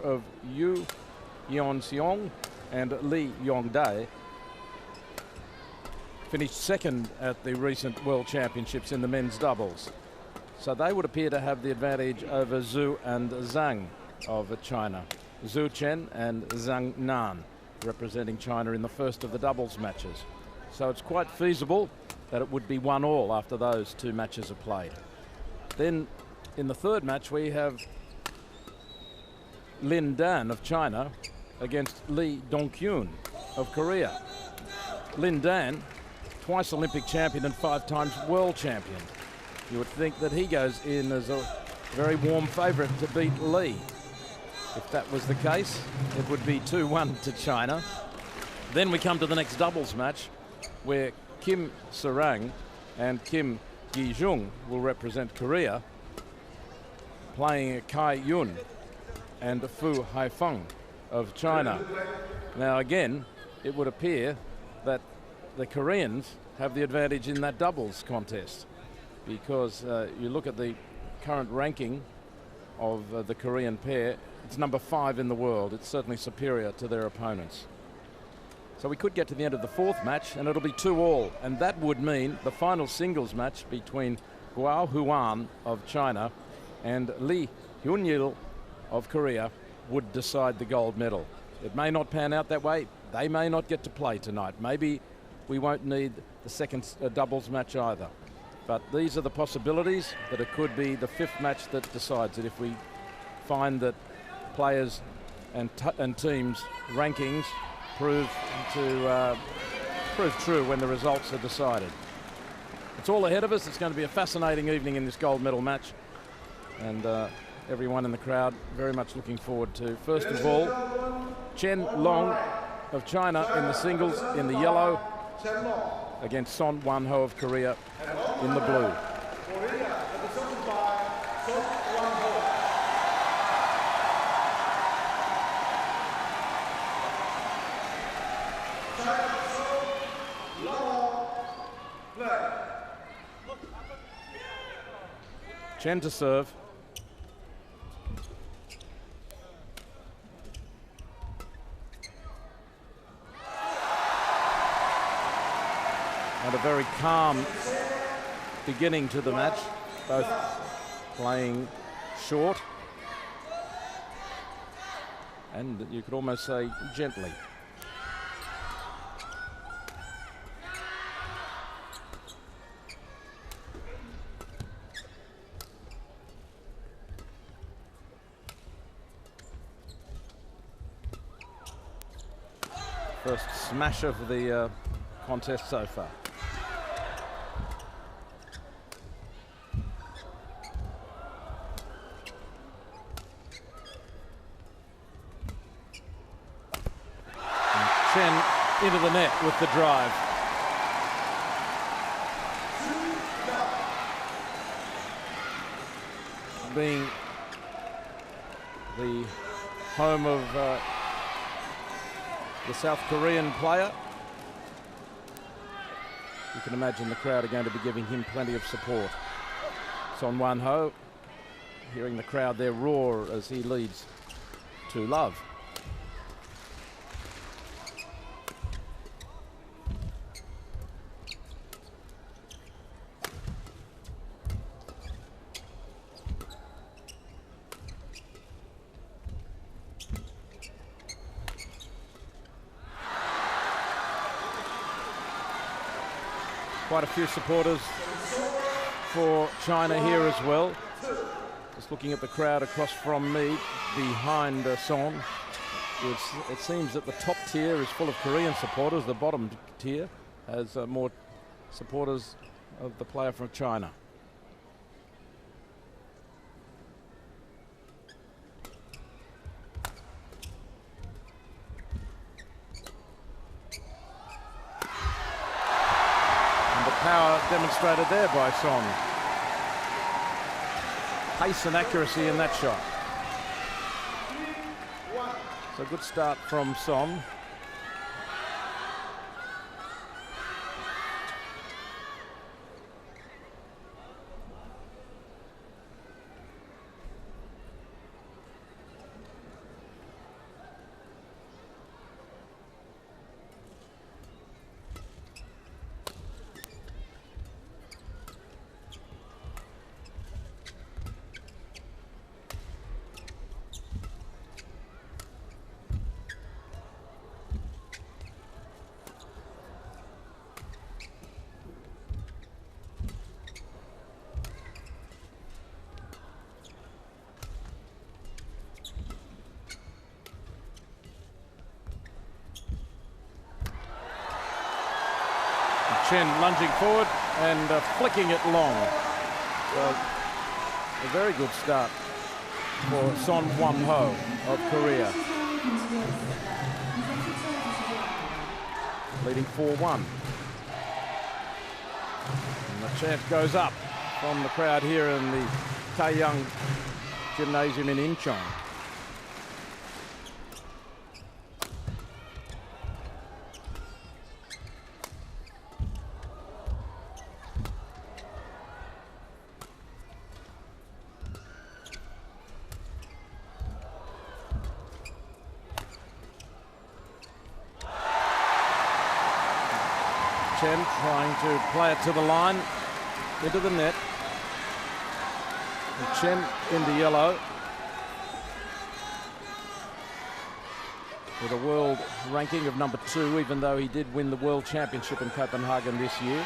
of Yu Yeon-seong and Lee Yong-dae finished second at the recent World Championships in the men's doubles. So they would appear to have the advantage over Zhu and Zhang of China. Zhu Chen and Zhang Nan representing China in the first of the doubles matches. So it's quite feasible that it would be 1-1 after those two matches are played. Then in the third match we have Lin Dan of China against Lee Dong-kyun of Korea. Lin Dan, twice Olympic champion and 5 times world champion. You would think that he goes in as a very warm favourite to beat Lee. If that was the case, it would be 2-1 to China. Then we come to the next doubles match where Kim Sarang and Kim Gi-jung will represent Korea, playing Kai Yun and Fu Haifeng of China. Now again, it would appear that the Koreans have the advantage in that doubles contest, because you look at the current ranking of the Korean pair, it's number 5 in the world. It's certainly superior to their opponents. So we could get to the end of the fourth match and it'll be 2-2, and that would mean the final singles match between Guo Huan of China and Lee Hyun-yil of Korea would decide the gold medal. It may not pan out that way. They may not get to play tonight. Maybe we won't need the second doubles match either. But these are the possibilities, that it could be the 5th match that decides it if we find that players and teams' rankings prove true when the results are decided. It's all ahead of us. It's going to be a fascinating evening in this gold medal match, and everyone in the crowd very much looking forward to, first of all, Shenlong of China in the singles in the yellow against Son Wan-ho of Korea in the blue. Chen to serve. And a very calm beginning to the match, both playing short and you could almost say gently. First smash of the contest so far. And Chen into the net with the drive. Being the home of the South Korean player, you can imagine the crowd are going to be giving him plenty of support. Son Wan-ho, hearing the crowd there roar as he leads to love. Quite a few supporters for China here as well. Just looking at the crowd across from me, behind Son. It seems that the top tier is full of Korean supporters. The bottom tier has more supporters of the player from China. Power demonstrated there by Son. Pace and accuracy in that shot. So good start from Son. Chen lunging forward and flicking it long. So a very good start for Son Won-ho of Korea. Leading 4-1. And the chant goes up from the crowd here in the Taeyang Gymnasium in Incheon. Chen trying to play it to the line, into the net. And Chen in the yellow, with a world ranking of #2, even though he did win the World Championship in Copenhagen this year.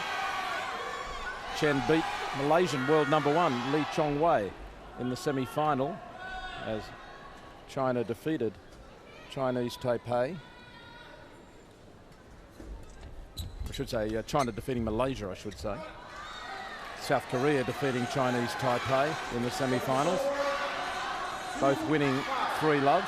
Chen beat Malaysian world #1 Lee Chong-wei in the semi-final as China defeated Chinese Taipei. I should say China defeating Malaysia, I should say. South Korea defeating Chinese Taipei in the semi-finals. Both winning 3-love.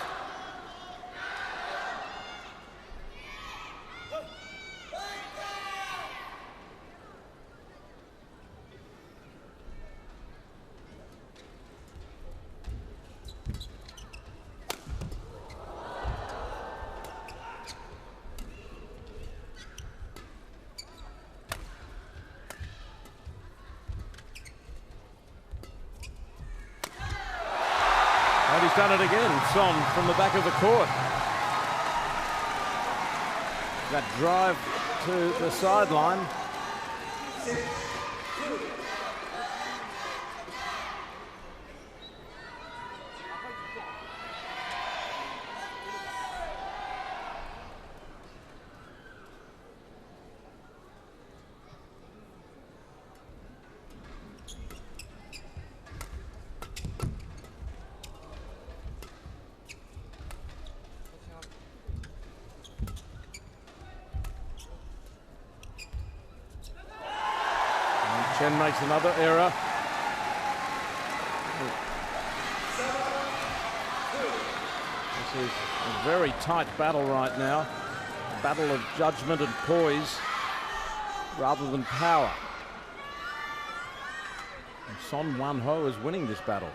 And he's done it again, Son from the back of the court. That drive to the sideline. Chen makes another error. This is a very tight battle right now. A battle of judgment and poise rather than power. And Son Won-ho is winning this battle.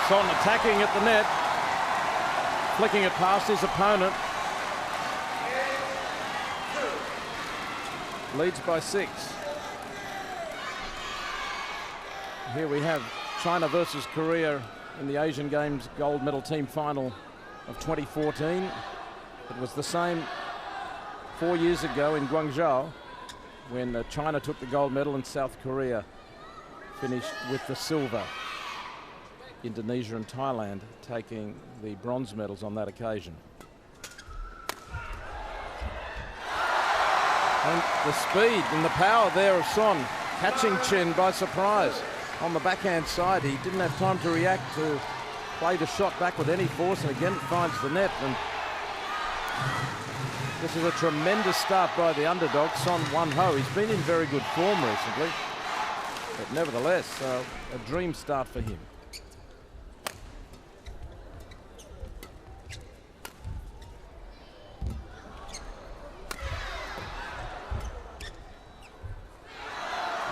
Son attacking at the net, flicking it past his opponent. Leads by 6. Here we have China versus Korea in the Asian Games gold medal team final of 2014. It was the same 4 years ago in Guangzhou when China took the gold medal and South Korea finished with the silver. Indonesia and Thailand taking the bronze medals on that occasion. And the speed and the power there of Son, catching Chen by surprise on the backhand side. He didn't have time to react, to play the shot back with any force, and again finds the net. And this is a tremendous start by the underdog, Son Won-ho. He's been in very good form recently, but nevertheless, a dream start for him.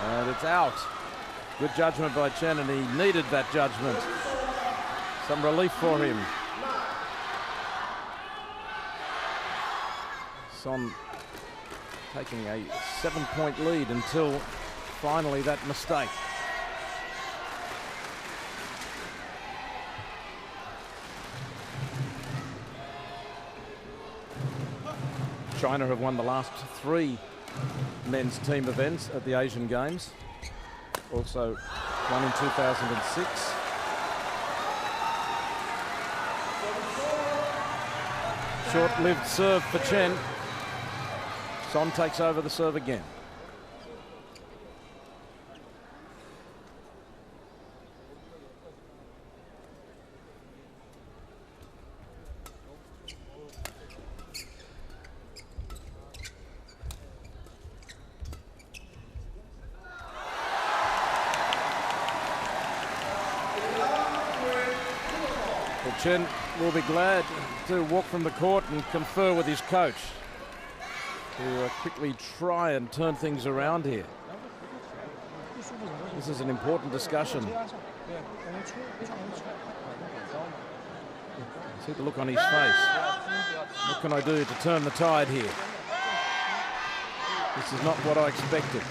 And it's out. Good judgment by Chen, and he needed that judgment. Some relief for him. Son taking a 7-point lead until finally that mistake. China have won the last 3 men's team events at the Asian Games. Also won in 2006. Short-lived serve for Chen. Son takes over the serve again. Chen will be glad to walk from the court and confer with his coach to quickly try and turn things around here. This is an important discussion. See the look on his face. What can I do to turn the tide here? This is not what I expected.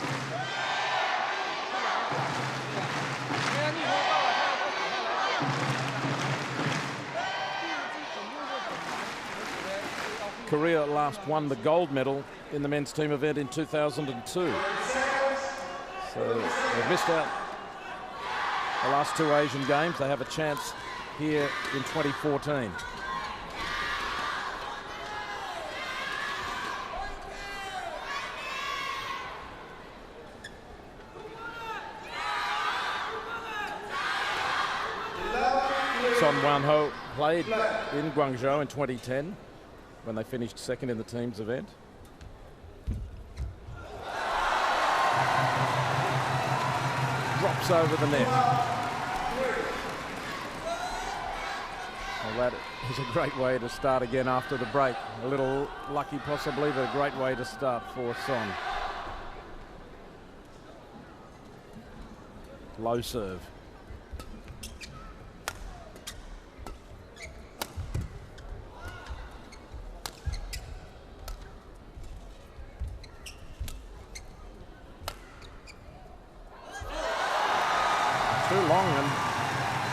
Korea last won the gold medal in the men's team event in 2002. So they've missed out the last 2 Asian Games. They have a chance here in 2014. Son Wan-ho played in Guangzhou in 2010 when they finished second in the team's event. Drops over the net. Well, that is a great way to start again after the break. A little lucky possibly, but a great way to start for Son. Low serve. Too long, and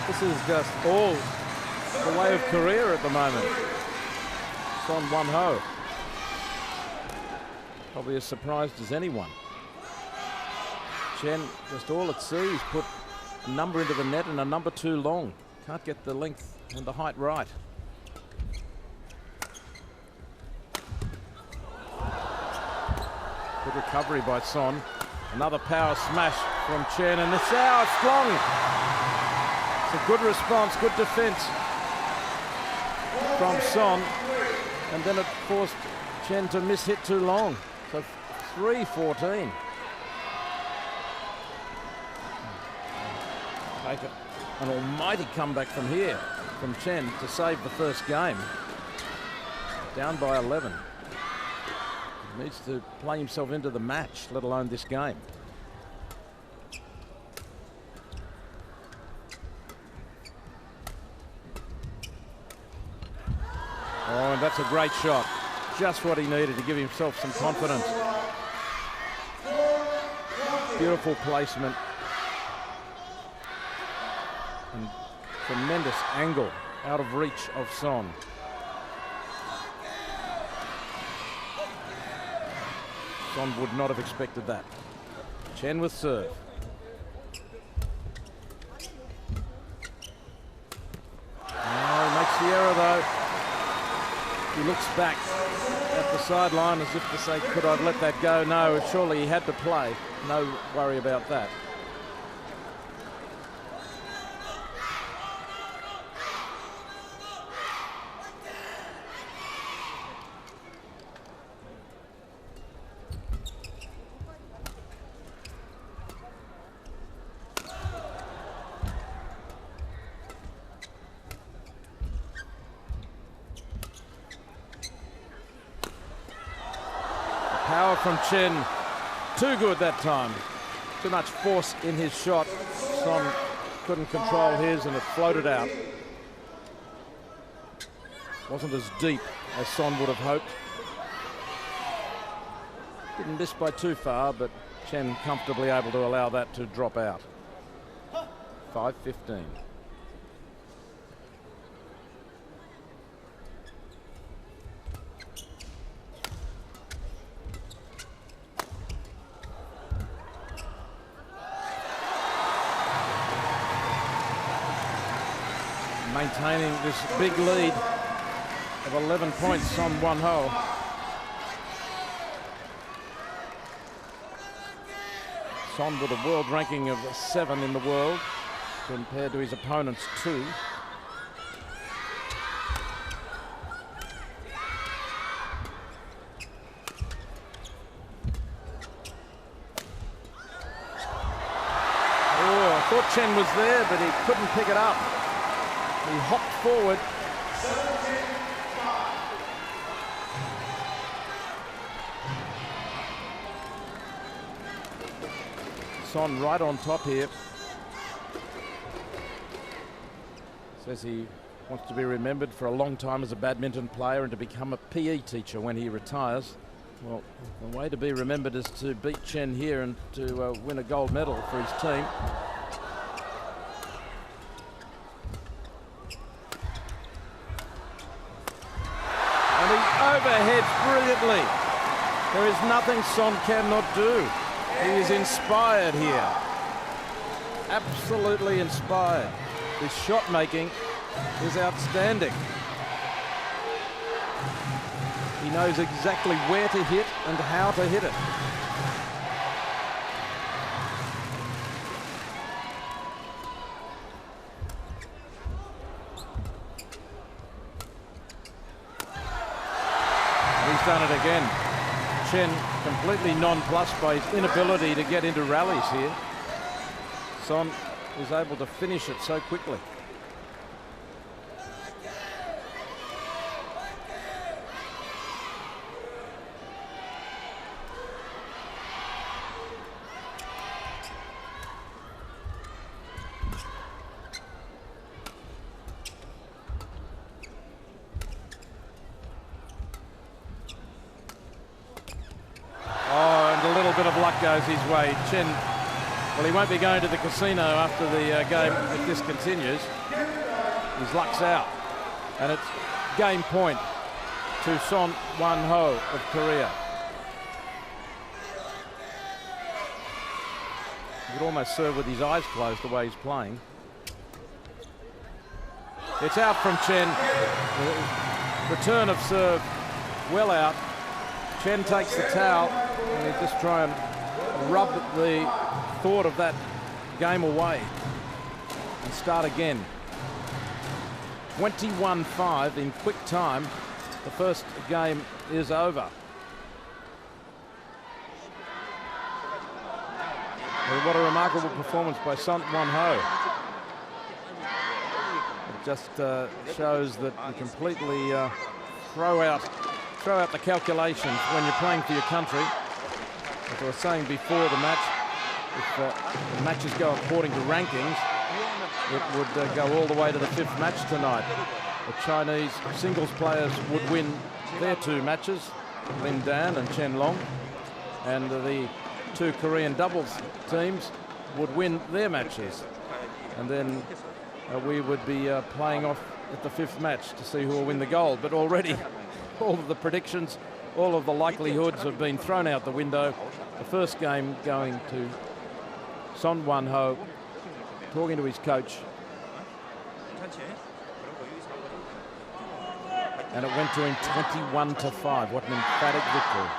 this is just all the way of Korea at the moment. Son Wan-ho, probably as surprised as anyone. Chen, just all at sea, he's put a number into the net and a number too long. Can't get the length and the height right. Good recovery by Son. Another power smash from Chen, and the it's strong. It's a good response, good defense from Son, and then it forced Chen to miss hit too long. So 3-14. Take an almighty comeback from here from Chen to save the first game. Down by 11. He needs to play himself into the match, let alone this game. Oh, and that's a great shot. Just what he needed to give himself some confidence. Beautiful placement. And tremendous angle out of reach of Son. Son would not have expected that. Chen with serve. Oh, he makes the error though. He looks back at the sideline as if to say, could I have let that go? No, surely he had to play. No worry about that. Power from Chen, too good that time. Too much force in his shot. Son couldn't control his and it floated out. Wasn't as deep as Son would have hoped. Didn't miss by too far, but Chen comfortably able to allow that to drop out. 5-15. maintaining this big lead of 11 points on Wan Ho. Son with a world ranking of 7 in the world compared to his opponent's 2. I thought Chen was there, but he couldn't pick it up. He hopped forward. Son right on top here. Says he wants to be remembered for a long time as a badminton player and to become a PE teacher when he retires. Well, the way to be remembered is to beat Chen here and to win a gold medal for his team. And he overheads brilliantly. There is nothing Son cannot do. He is inspired here. Absolutely inspired. His shot making is outstanding. He knows exactly where to hit and how to hit it. He's done it again. Chen completely nonplussed by his inability to get into rallies here. Son is able to finish it so quickly. Goes his way. Chen, well, he won't be going to the casino after the game if this continues. His luck's out. And it's game point to Son Wan Ho of Korea. He could almost serve with his eyes closed the way he's playing. It's out from Chen. Return of serve, well out. Chen takes the towel and he just try and rub the thought of that game away and start again. 21-5 in quick time. The first game is over. Well, what a remarkable performance by Son Wan Ho. It just shows that you completely throw out the calculations when you're playing for your country. As I was saying before the match, if the matches go according to rankings, it would go all the way to the 5th match tonight. The Chinese singles players would win their 2 matches, Lin Dan and Shenlong, and the 2 Korean doubles teams would win their matches. And then we would be playing off at the 5th match to see who will win the gold. But already all of the predictions, all of the likelihoods have been thrown out the window. The first game going to Son Wan Ho, talking to his coach. And it went to him 21-5. What an emphatic victory.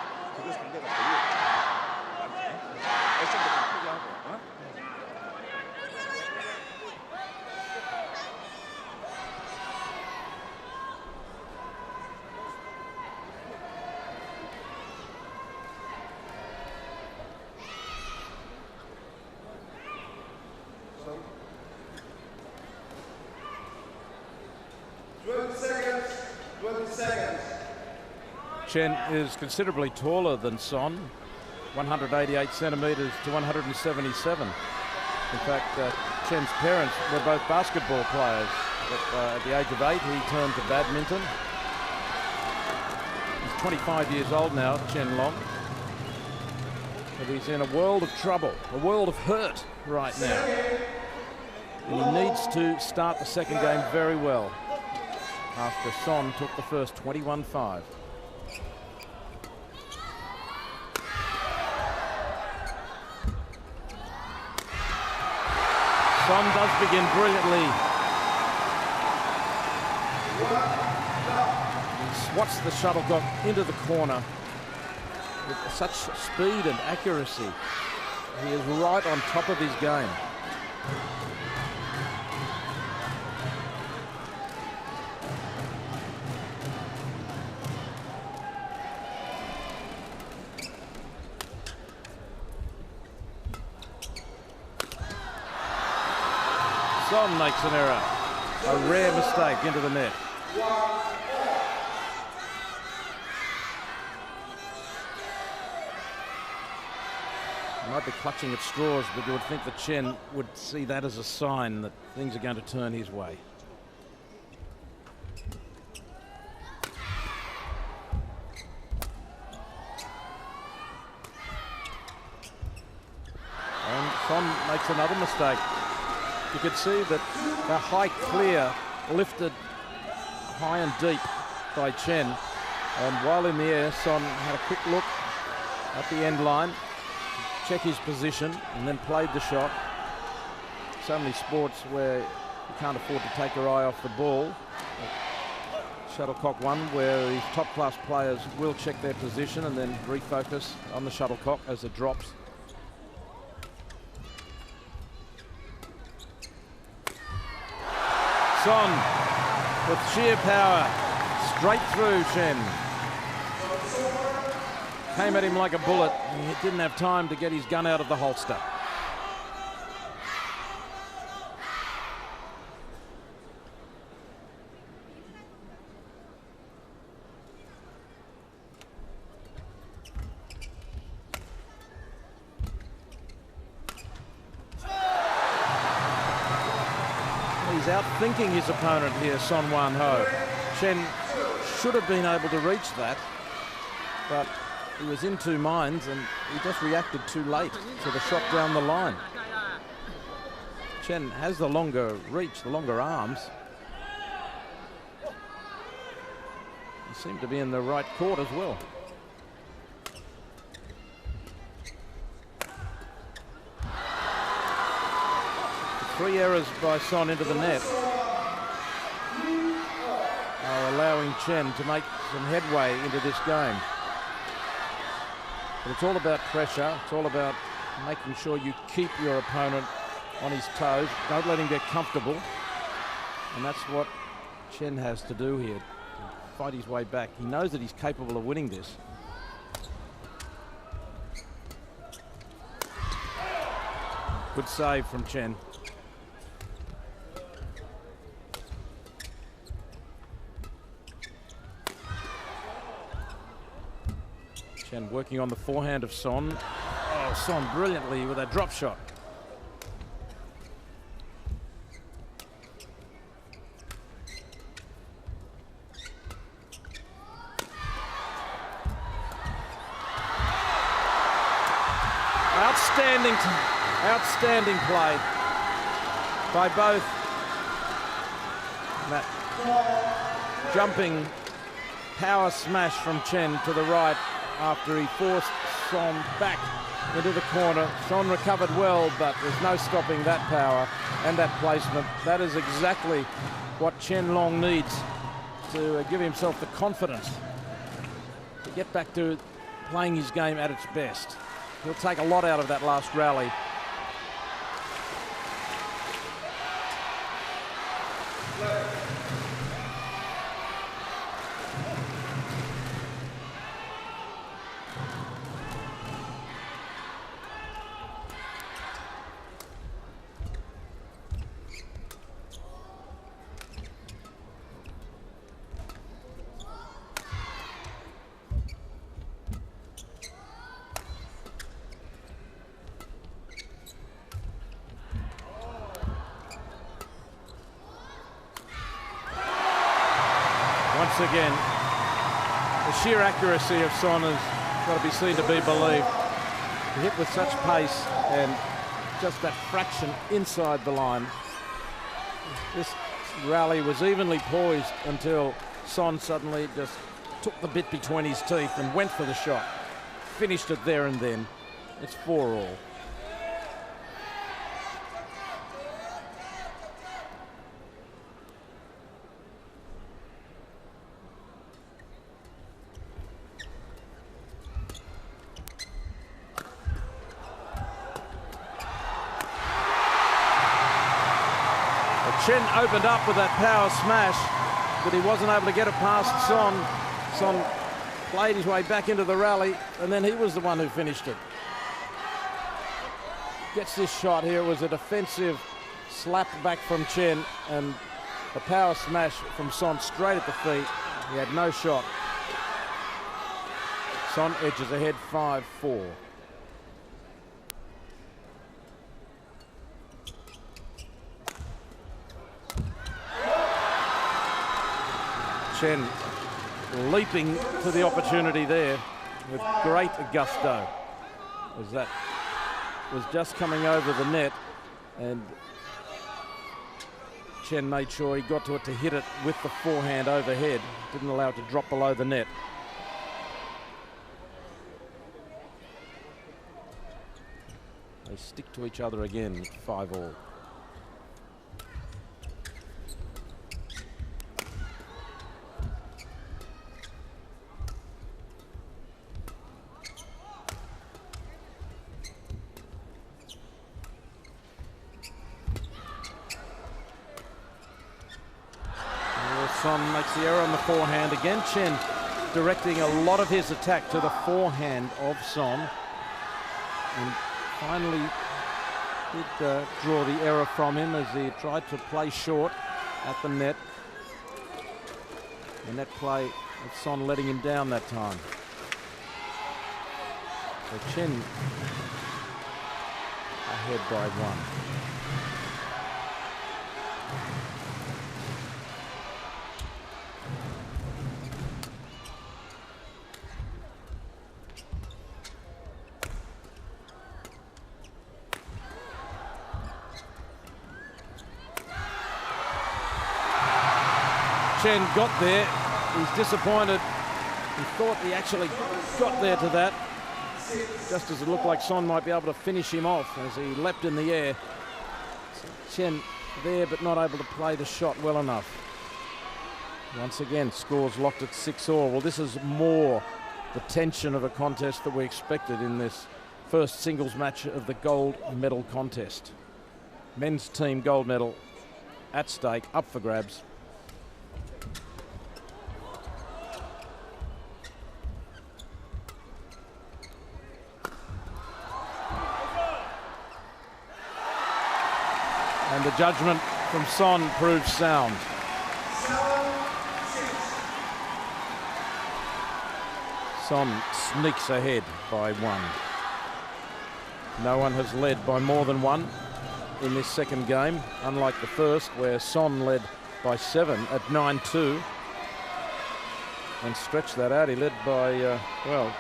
Chen is considerably taller than Son, 188 centimetres to 177. In fact, Chen's parents were both basketball players. At the age of 8, he turned to badminton. He's 25 years old now, Shenlong. But he's in a world of trouble, a world of hurt right now. And he needs to start the second game very well after Son took the first 21-5. Son does begin brilliantly. He swats the shuttlecock into the corner with such speed and accuracy. He is right on top of his game. Son makes an error. A rare mistake into the net. He might be clutching at straws, but you would think that Chen would see that as a sign that things are going to turn his way. And Son makes another mistake. You could see that the high clear lifted high and deep by Chen, and while in the air, Son had a quick look at the end line, check his position, and then played the shot. So many sports where you can't afford to take your eye off the ball. Shuttlecock one, where these top-class players will check their position and then refocus on the shuttlecock as it drops. Son with sheer power straight through Chen. Came at him like a bullet. He didn't have time to get his gun out of the holster. He's outthinking his opponent here, Son Wan Ho. Chen should have been able to reach that, but he was in two minds and he just reacted too late to the shot down the line. Chen has the longer reach, the longer arms. He seemed to be in the right court as well. Three errors by Son into the net are allowing Chen to make some headway into this game. But it's all about pressure. It's all about making sure you keep your opponent on his toes. Don't let him get comfortable. And that's what Chen has to do here, to fight his way back. He knows that he's capable of winning this. Good save from Chen. Chen working on the forehand of Son. Oh, Son brilliantly with a drop shot. Outstanding play by both. That jumping power smash from Chen to the right after he forced Son back into the corner. Son recovered well, but there's no stopping that power and that placement. That is exactly what Shenlong needs to give himself the confidence to get back to playing his game at its best. He'll take a lot out of that last rally. Once again, the sheer accuracy of Son has got to be seen to be believed. He hit with such pace and just that fraction inside the line. This rally was evenly poised until Son suddenly just took the bit between his teeth and went for the shot. Finished it there and then. It's 4-all. Chen opened up with that power smash, but he wasn't able to get it past Son. Son played his way back into the rally, and then he was the one who finished it. Gets this shot here. It was a defensive slap back from Chen, and a power smash from Son straight at the feet. He had no shot. Son edges ahead 5-4. Chen leaping to the opportunity there with great gusto, as that was just coming over the net, and Chen made sure he got to it to hit it with the forehand overhead, didn't allow it to drop below the net. They stick to each other again, 5-all. Son makes the error on the forehand again. Chen directing a lot of his attack to the forehand of Son, and finally did draw the error from him as he tried to play short at the net. The net play of Son letting him down that time. So Chen ahead by 1. Chen got there. He's disappointed. He thought he actually got there to that, just as it looked like Son might be able to finish him off as he leapt in the air. So Chen there, but not able to play the shot well enough. Once again, scores locked at 6-all. Well, this is more the tension of a contest that we expected in this first singles match of the gold medal contest. Men's team gold medal at stake, up for grabs. And the judgment from Son proves sound. Son sneaks ahead by 1. No one has led by more than 1 in this second game, unlike the first where Son led by 7 at 9-2 and stretched that out. He led by, well,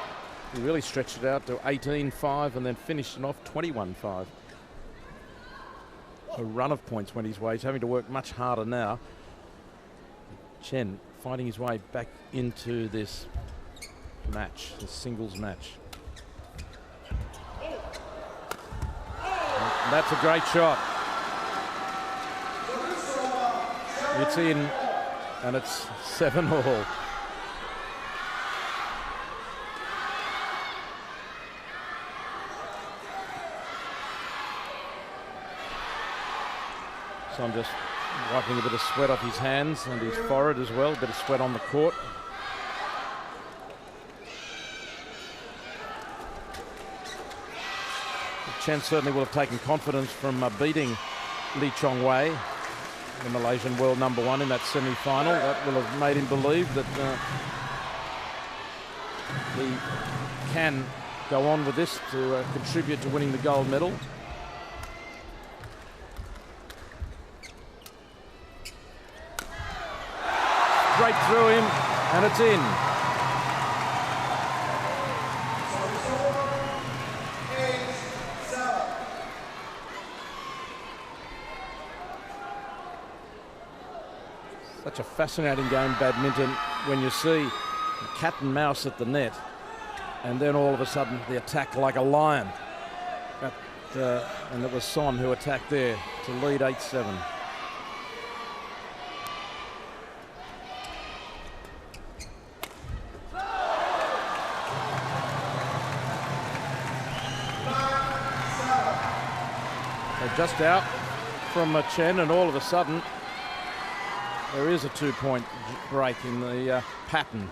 he really stretched it out to 18-5 and then finished it off 21-5. A run of points went his way. He's having to work much harder now. Chen fighting his way back into this match, this singles match. And that's a great shot. It's in, and it's 7-all. Son just wiping a bit of sweat off his hands and his forehead as well, a bit of sweat on the court. Chen certainly will have taken confidence from beating Lee Chong-wei, the Malaysian world #1 in that semi-final. That will have made him believe that he can go on with this to contribute to winning the gold medal. Straight through him, and it's in. Such a fascinating game, badminton, when you see cat and mouse at the net, and then all of a sudden the attack like a lion. And it was Son who attacked there to lead 8-7. Just out from Chen, and all of a sudden there is a 2-point break in the pattern.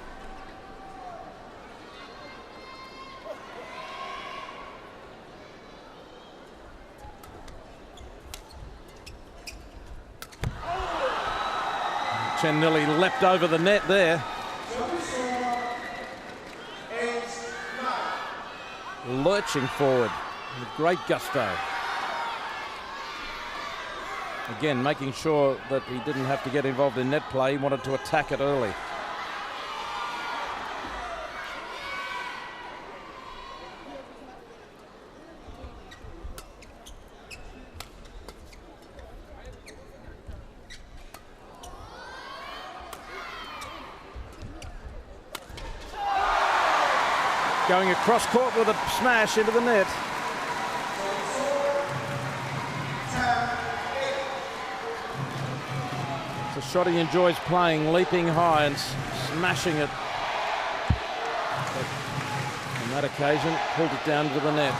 Chen nearly leapt over the net there. Lurching forward with great gusto. Again, making sure that he didn't have to get involved in net play. He wanted to attack it early. Going across court with a smash into the net. It's a shot he enjoys playing, leaping high and smashing it. But on that occasion, pulled it down to the net.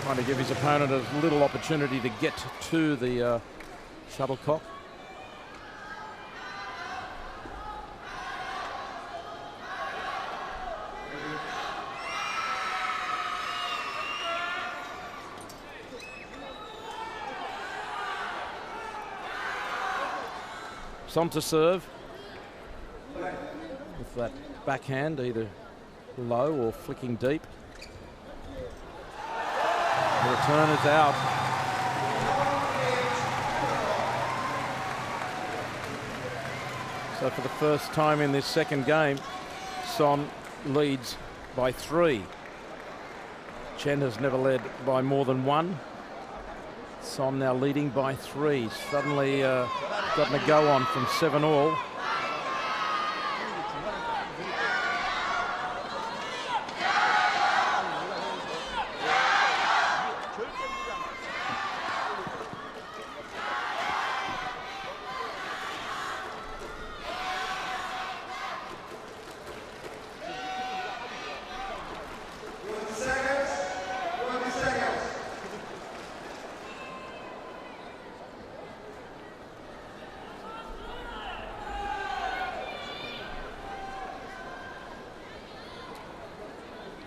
Trying to give his opponent a little opportunity to get to the shuttlecock. Son to serve with that backhand, either low or flicking deep. The return is out. So for the first time in this second game, Son leads by 3. Chen has never led by more than 1. Son now leading by 3. Suddenly gotten a go on from 7-all.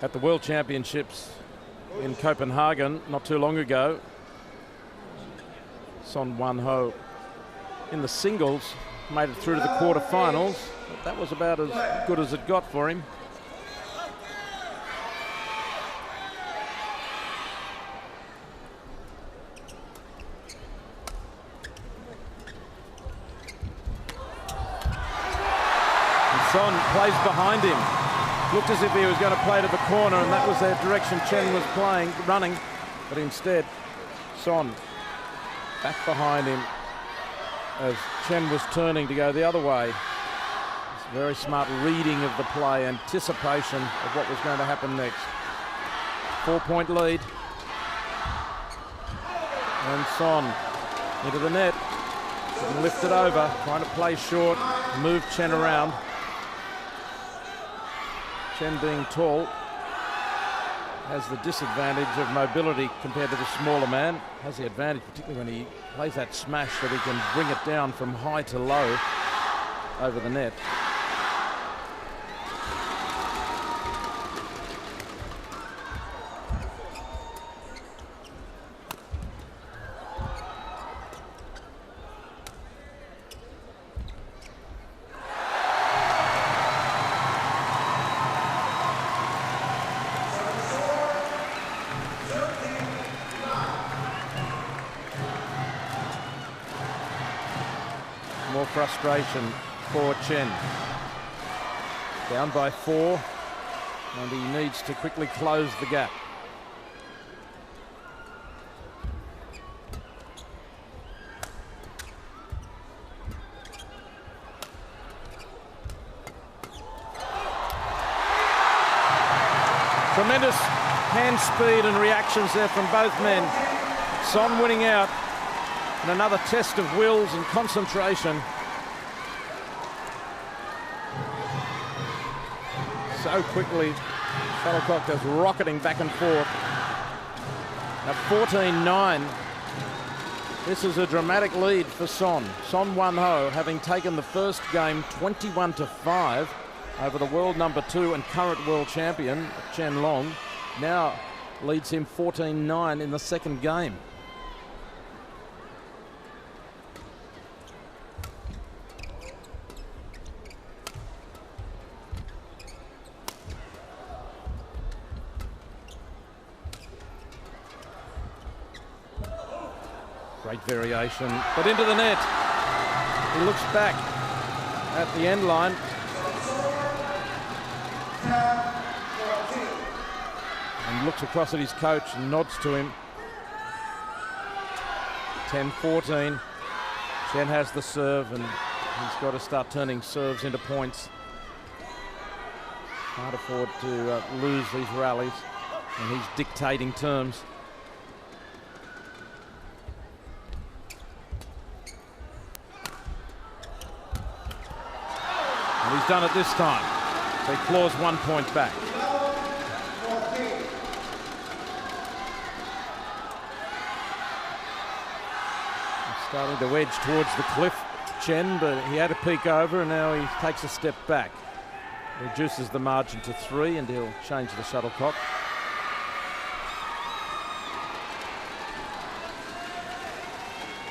At the World Championships in Copenhagen not too long ago, Son Wan-ho in the singles made it through to the quarterfinals, but that was about as good as it got for him. And Son plays behind him. Looked as if he was going to play to the corner, and that was the direction Chen was running, but instead Son back behind him as Chen was turning to go the other way. It's a very smart reading of the play, anticipation of what was going to happen next. 4-point lead. And Son into the net, and lift it over, trying to play short, move Chen around. Chen, being tall, has the disadvantage of mobility compared to the smaller man. Has the advantage, particularly when he plays that smash, that he can bring it down from high to low over the net. More frustration for Chen. Down by 4, and he needs to quickly close the gap. Tremendous hand speed and reactions there from both men. Son winning out. And another test of wills and concentration. So quickly, shuttlecock goes rocketing back and forth. Now 14-9. This is a dramatic lead for Son. Son Wan-ho, having taken the first game 21-5 over the world #2 and current world champion Shenlong, now leads him 14-9 in the second game. Great variation, but into the net. He looks back at the end line. And looks across at his coach and nods to him. 10-14. Chen has the serve and he's got to start turning serves into points. Can't afford to lose these rallies, and he's dictating terms. And he's done it this time. So he claws 1 point back. He's starting to wedge towards the cliff, Chen, but he had a peek over and now he takes a step back. Reduces the margin to 3 and he'll change the shuttlecock.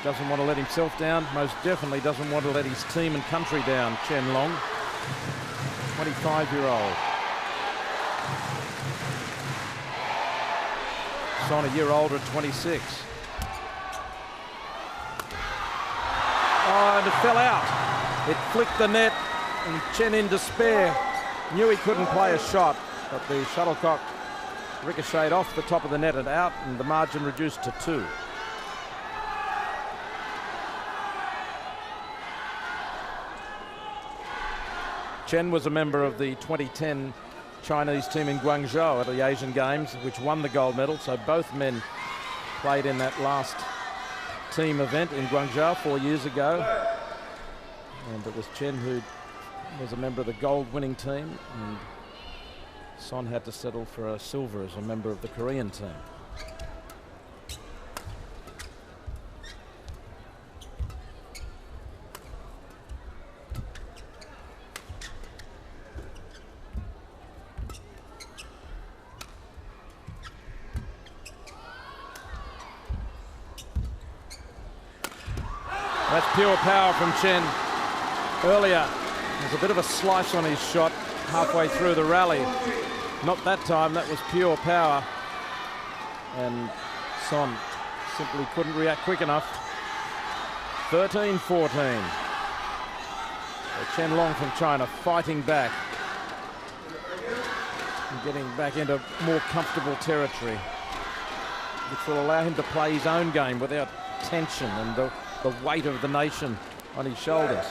Doesn't want to let himself down, most definitely doesn't want to let his team and country down, Shenlong, 25-year-old. Son a year older at 26. Oh, and it fell out. It flicked the net and Chen in despair knew he couldn't play a shot, but the shuttlecock ricocheted off the top of the net and out, and the margin reduced to 2. Chen was a member of the 2010 Chinese team in Guangzhou at the Asian Games, which won the gold medal. So both men played in that last team event in Guangzhou 4 years ago. And it was Chen who was a member of the gold-winning team, and Son had to settle for a silver as a member of the Korean team. That's pure power from Chen. Earlier, there's a bit of a slice on his shot halfway through the rally. Not that time, that was pure power. And Son simply couldn't react quick enough. 13-14. So Shenlong from China fighting back and getting back into more comfortable territory, which will allow him to play his own game without tension and the weight of the nation on his shoulders.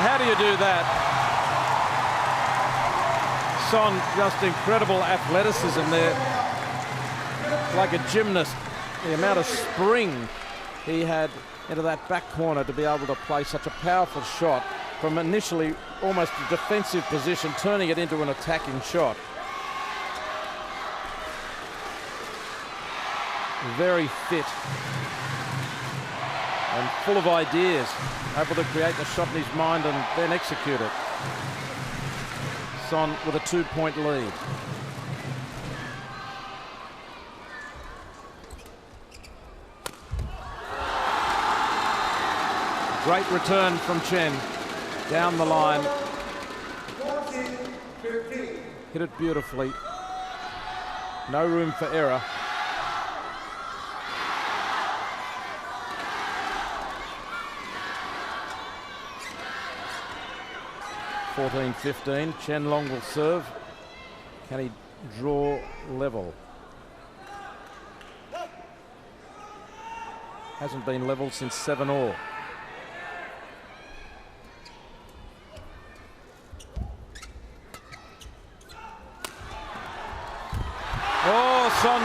How do you do that? Son, just incredible athleticism there. Like a gymnast, the amount of spring he had into that back corner to be able to play such a powerful shot from initially almost a defensive position, turning it into an attacking shot. Very fit and full of ideas, able to create the shot in his mind and then execute it. Son with a 2-point lead. Great return from Chen down the line. Hit it beautifully. No room for error. 14-15. Shenlong will serve. Can he draw level? Hasn't been level since 7-all. Oh, Son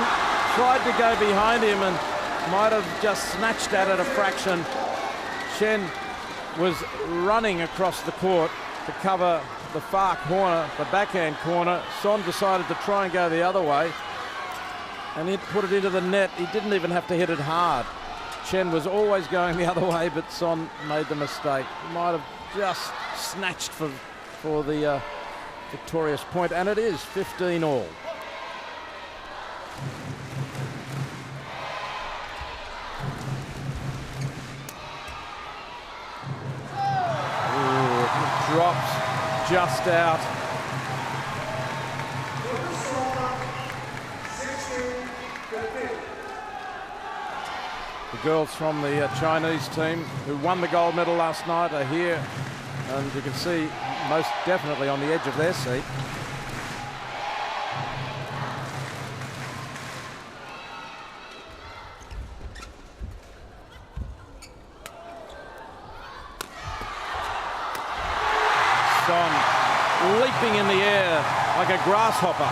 tried to go behind him and might have just snatched at it a fraction. Chen was running across the court to cover the far corner, the backhand corner. Son decided to try and go the other way, and he put it into the net. He didn't even have to hit it hard. Chen was always going the other way, but Son made the mistake. He might have just snatched for the victorious point, and it is 15-all. Drops just out. The girls from the Chinese team who won the gold medal last night are here, and you can see most definitely on the edge of their seat. Son leaping in the air like a grasshopper.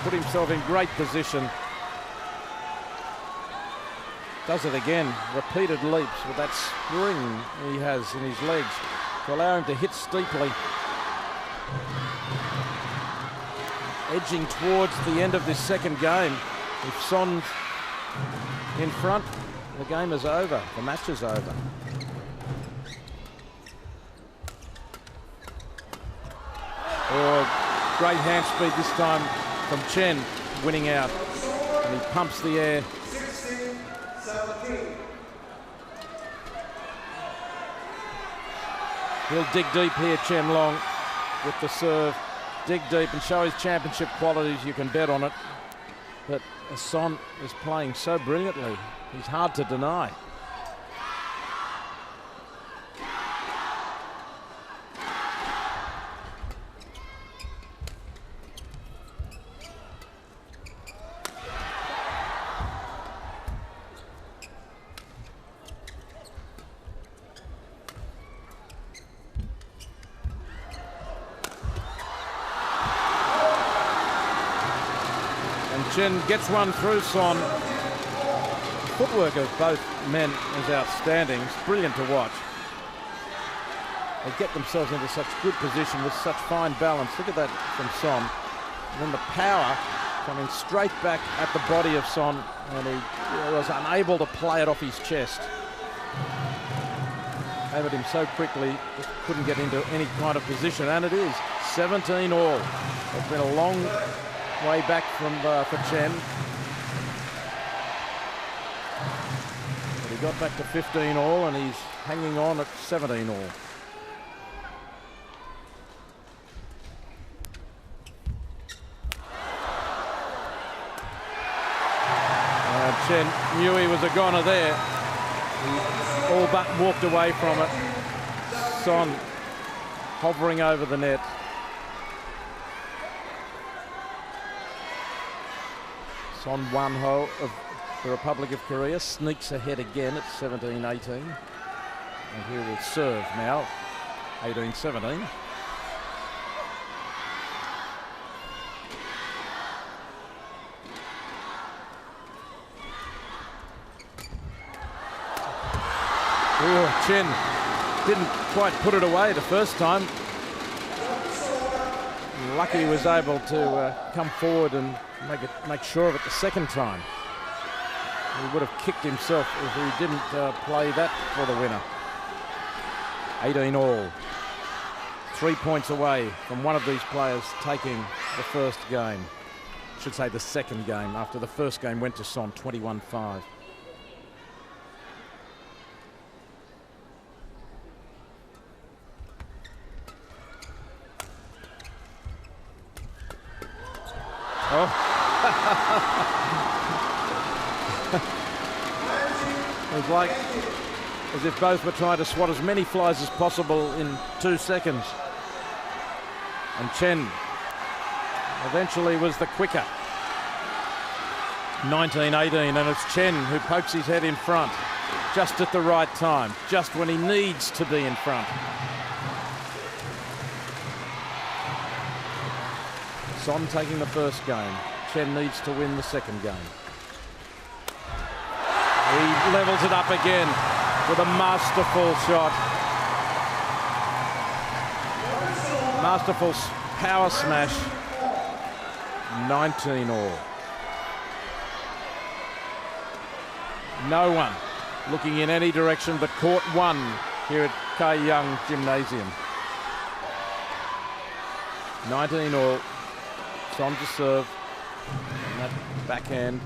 Put himself in great position. Does it again. Repeated leaps with that spring he has in his legs to allow him to hit steeply. Edging towards the end of this second game. If Son's in front, the game is over. The match is over. Oh, great hand speed this time from Chen, winning out. And he pumps the air. 16-17. He'll dig deep here, Shenlong, with the serve. Dig deep and show his championship qualities. You can bet on it. But Son is playing so brilliantly. He's hard to deny. Chen gets one through Son. Footwork of both men is outstanding. It's brilliant to watch. They get themselves into such good position with such fine balance. Look at that from Son. And then the power coming straight back at the body of Son, and he was unable to play it off his chest. Came at him so quickly, just couldn't get into any kind of position, and it is 17-all. It's been a long way back for Chen. But he got back to 15-all, and he's hanging on at 17-all. Chen knew he was a goner there. He all but walked away from it. Son hovering over the net. Son Wan-ho of the Republic of Korea sneaks ahead again at 17-18. And here will serve now, 18-17. Oh, Chen didn't quite put it away the first time. Lucky he was able to come forward and make sure of it the second time. He would have kicked himself if he didn't play that for the winner. 18-all. 3 points away from one of these players taking the first game. I should say the second game, after the first game went to Son, 21-5. Oh. It was like as if both were trying to swat as many flies as possible in 2 seconds. And Chen eventually was the quicker. 19-18, and it's Chen who pokes his head in front just at the right time, just when he needs to be in front. Son taking the first game. Chen needs to win the second game. He levels it up again with a masterful shot. Masterful power smash. 19 all. No one looking in any direction but court one here at Kai Young Gymnasium. 19 all. Son to serve. And that backhand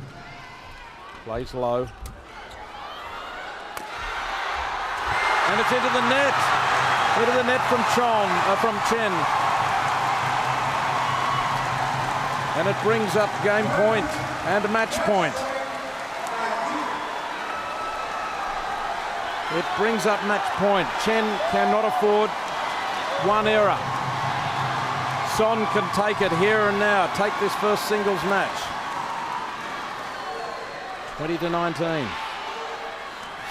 plays low. And it's into the net. Into the net from Chen. And it brings up game point and match point. It brings up match point. Chen cannot afford one error. Son can take it here and now, take this first singles match. 20-19.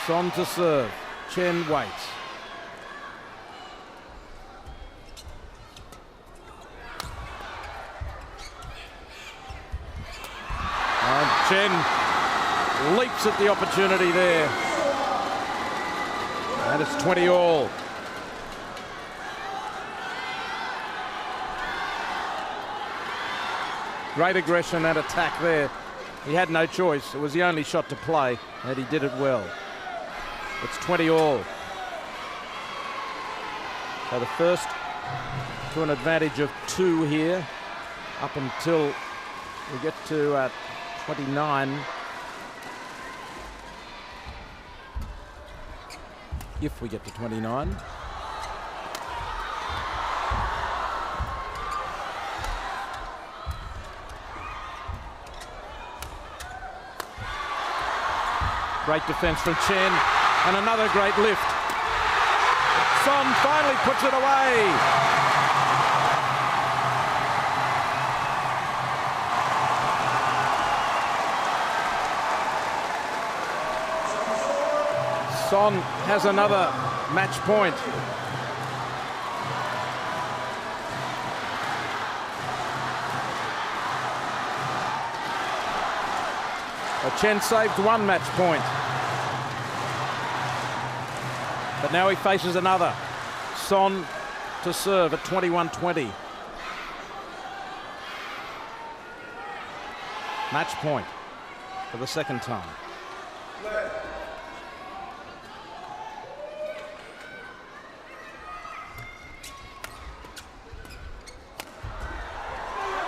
Son to serve. Chen waits. And Chen leaps at the opportunity there. And it's 20 all. Great aggression and attack there. He had no choice. It was the only shot to play, and he did it well. It's 20 all. So the first to an advantage of 2 here, up until we get to 29. If we get to 29. Great defense from Chen, and another great lift. Son finally puts it away. Son has another match point. Chen saved 1 match point. But now he faces another. Son to serve at 21-20. Match point for the second time.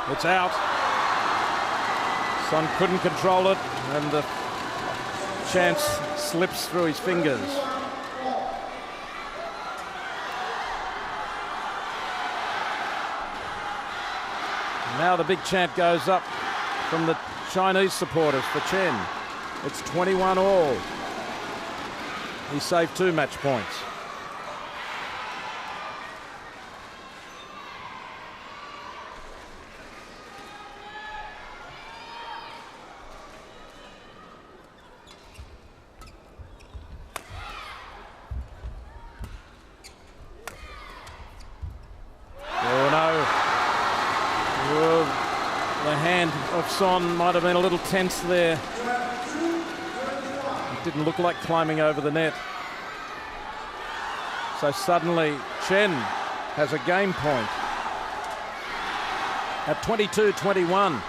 It's out. Son couldn't control it, and the chance slips through his fingers. Now the big chant goes up from the Chinese supporters for Chen. It's 21 all. He saved 2 match points. Son might have been a little tense there. It didn't look like climbing over the net. So suddenly Chen has a game point at 22-21.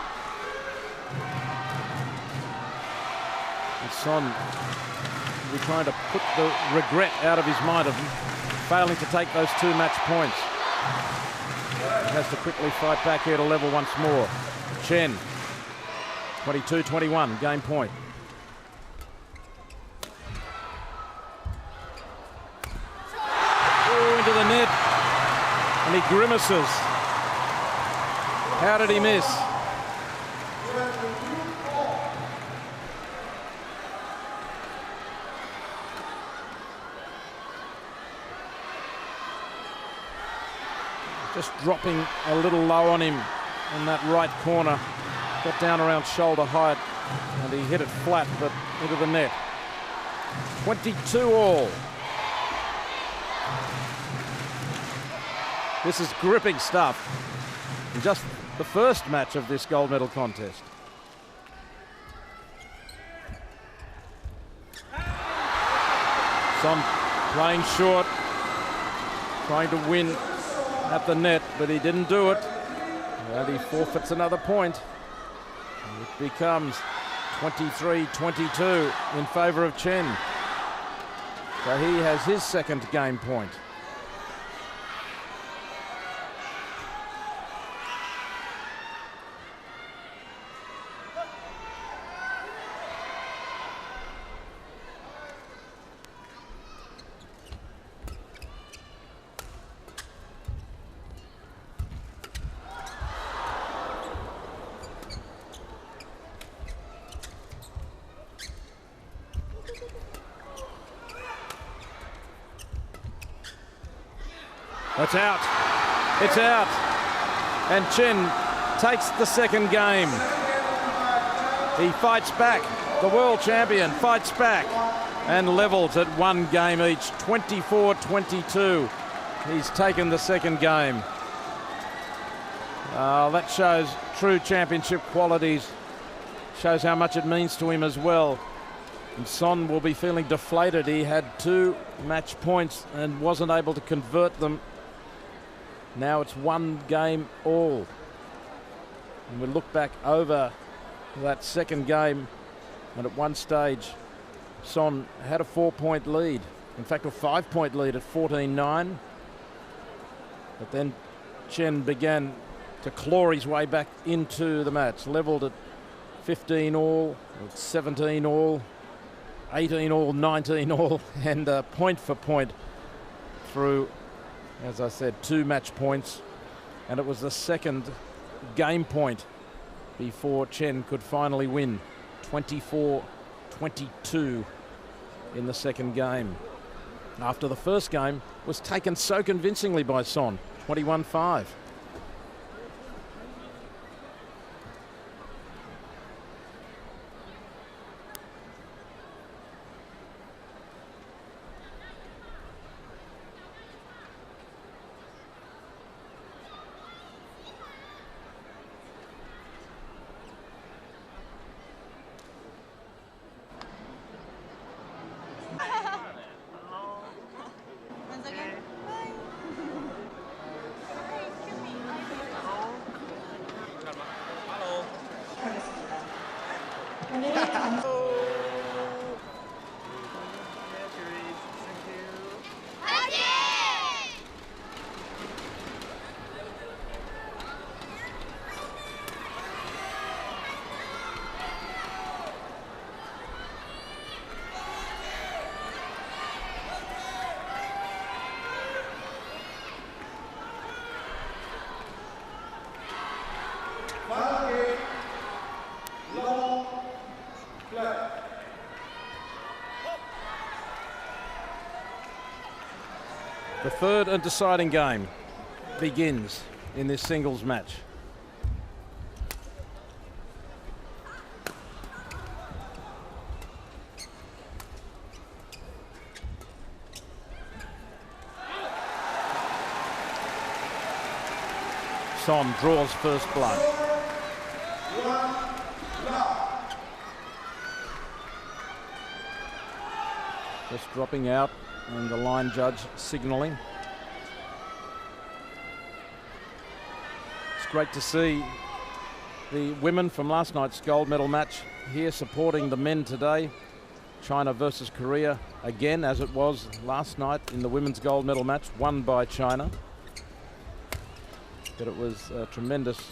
And Son will be trying to put the regret out of his mind of failing to take those 2 match points. He has to quickly fight back here to level once more. Chen. 22-21, game point. Oh, into the net. And he grimaces. How did he miss? Just dropping a little low on him in that right corner. got down around shoulder height, and he hit it flat, but into the net. 22 all. This is gripping stuff. And just the first match of this gold medal contest. Son playing short, trying to win at the net, but he didn't do it. And he forfeits another point. It becomes 23-22 in favour of Chen. So he has his second game point. It's out. It's out. And Chen takes the second game. He fights back. The world champion fights back and levels at one game each. 24-22. He's taken the second game. That shows true championship qualities. Shows how much it means to him as well. And Son will be feeling deflated. He had 2 match points and wasn't able to convert them. Now it's one game all. And we look back over that second game, and at one stage Son had a 4-point lead. In fact, a 5-point lead at 14-9. But then Chen began to claw his way back into the match. Levelled at 15 all, 17 all, 18 all, 19 all, and point for point through, as I said, 2 match points. And it was the second game point before Chen could finally win. 24-22 in the second game. After the first game was taken so convincingly by Son, 21-5. The third and deciding game begins in this singles match. Son draws first blood. Just dropping out, and the line judge signalling. It's great to see the women from last night's gold medal match here supporting the men today. China versus Korea again, as it was last night in the women's gold medal match, won by China. But it was tremendously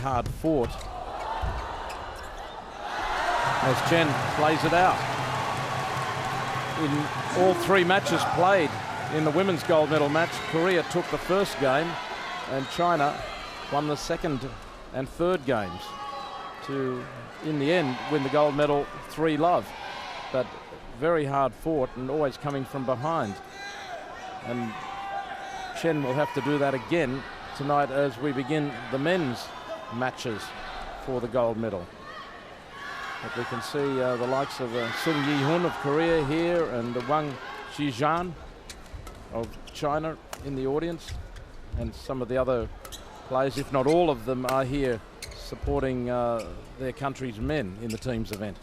hard fought as Chen plays it out. In all 3 matches played in the women's gold medal match, Korea took the first game and China won the second and third games to, in the end, win the gold medal 3-love. But very hard fought and always coming from behind. And Chen will have to do that again tonight as we begin the men's matches for the gold medal. But we can see the likes of Sung Yi-hun of Korea here and Wang Zhizhan of China in the audience, and some of the other players, if not all of them, are here supporting their country's men in the team's event.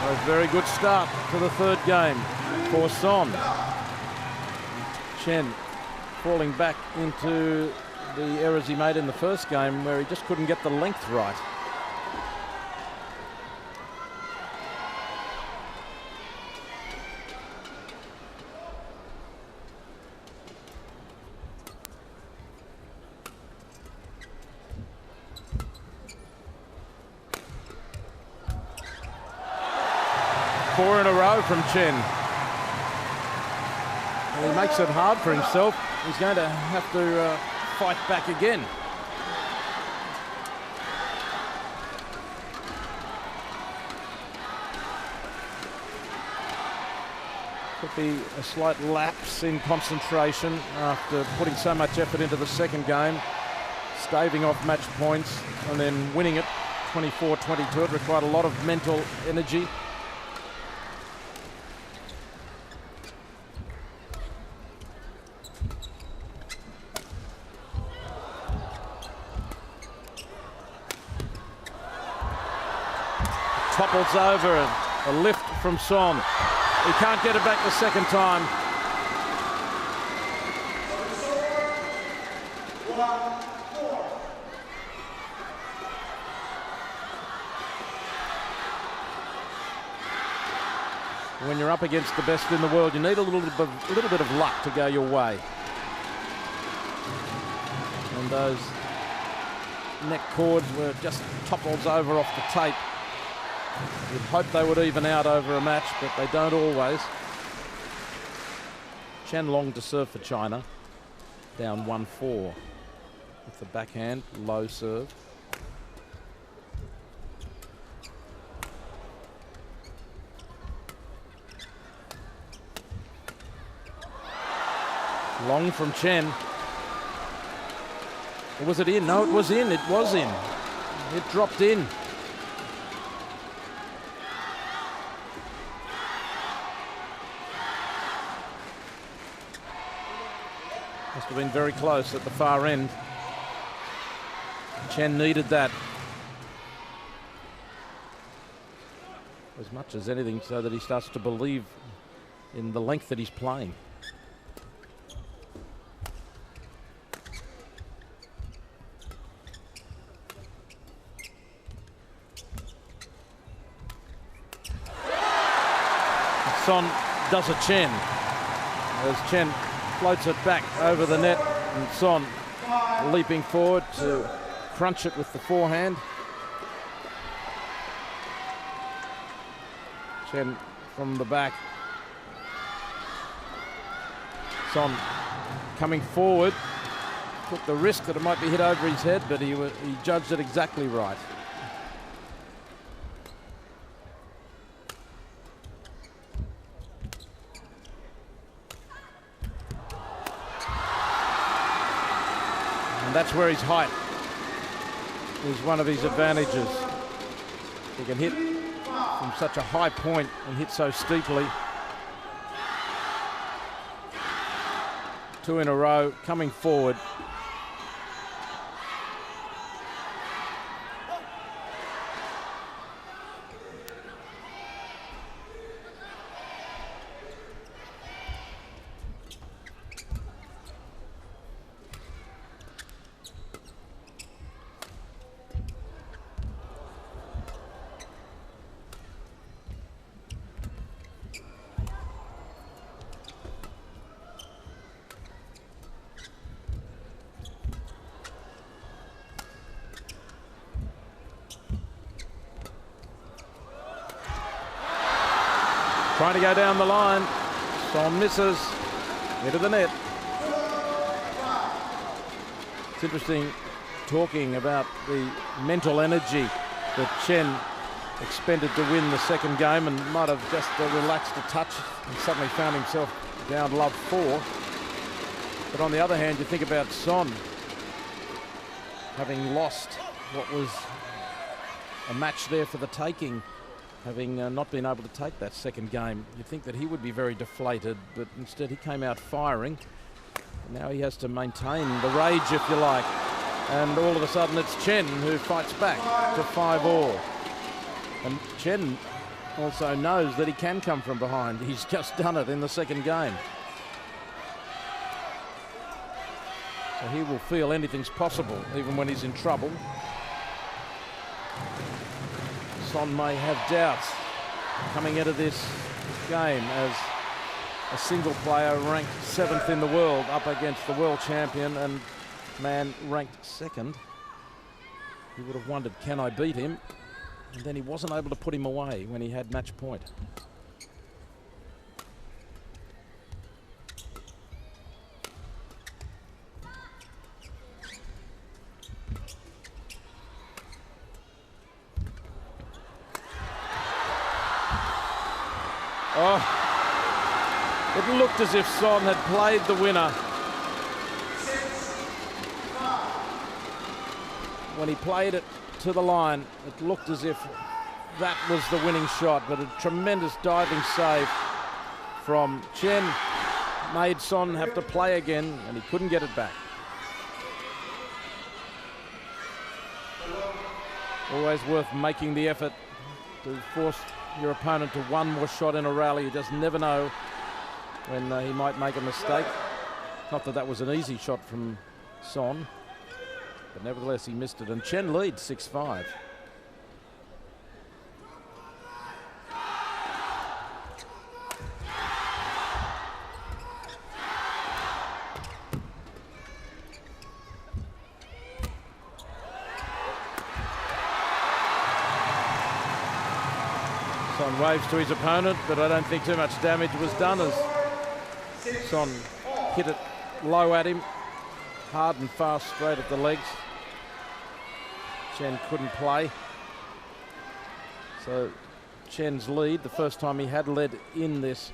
A very good start to the third game for Son. Chen falling back into the errors he made in the first game, where he just couldn't get the length right. Four in a row from Chen. Well, he makes it hard for himself. He's going to have to fight back again. Could be a slight lapse in concentration after putting so much effort into the second game, staving off match points and then winning it 24-22. It required a lot of mental energy. Topples over, and a lift from Son. He can't get it back the second time. When you're up against the best in the world, you need a little bit of luck to go your way. And those neck cords were just topples over off the tape. You'd hope they would even out over a match, but they don't always. Shenlong to serve for China. Down 1-4 with the backhand, low serve. Long from Chen. Or was it in? No, it was in. It was in. It dropped in. Must have been very close at the far end. Chen needed that as much as anything, so that he starts to believe in the length that he's playing. Son does a Chen as Chen floats it back over the net, and Son leaping forward to crunch it with the forehand. Chen from the back. Son coming forward, took the risk that it might be hit over his head, but he judged it exactly right. And that's where his height is one of his advantages. He can hit from such a high point and hit so steeply. Two in a row, coming forward. Trying to go down the line. Son misses. Into the net. It's interesting talking about the mental energy that Chen expended to win the second game, and might have just relaxed a touch and suddenly found himself down love 4. But on the other hand, you think about Son having lost what was a match there for the taking, having not been able to take that second game. You'd think that he would be very deflated, but instead he came out firing. Now he has to maintain the rage, if you like. And all of a sudden it's Chen who fights back to 5-all. And Chen also knows that he can come from behind. He's just done it in the second game. So he will feel anything's possible, even when he's in trouble. Son may have doubts coming into this game as a single player ranked 7th in the world up against the world champion and man ranked 2nd. He would have wondered, can I beat him? And then he wasn't able to put him away when he had match point. Oh, it looked as if Son had played the winner. When he played it to the line, it looked as if that was the winning shot, but a tremendous diving save from Chen made Son have to play again, and he couldn't get it back. Always worth making the effort to force your opponent to one more shot in a rally. You just never know when he might make a mistake. Not that that was an easy shot from Son, but nevertheless he missed it, and Chen leads 6-5. Son waves to his opponent, but I don't think too much damage was done as Son hit it low at him, hard and fast, straight at the legs. Chen couldn't play. So Chen's lead, the first time he had led in this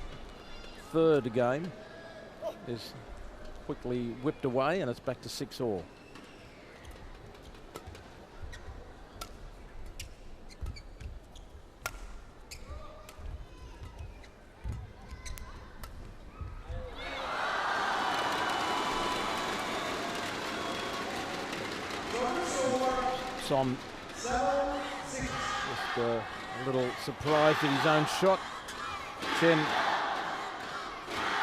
third game, is quickly whipped away, and it's back to 6-all. Son just a little surprised at his own shot. Chen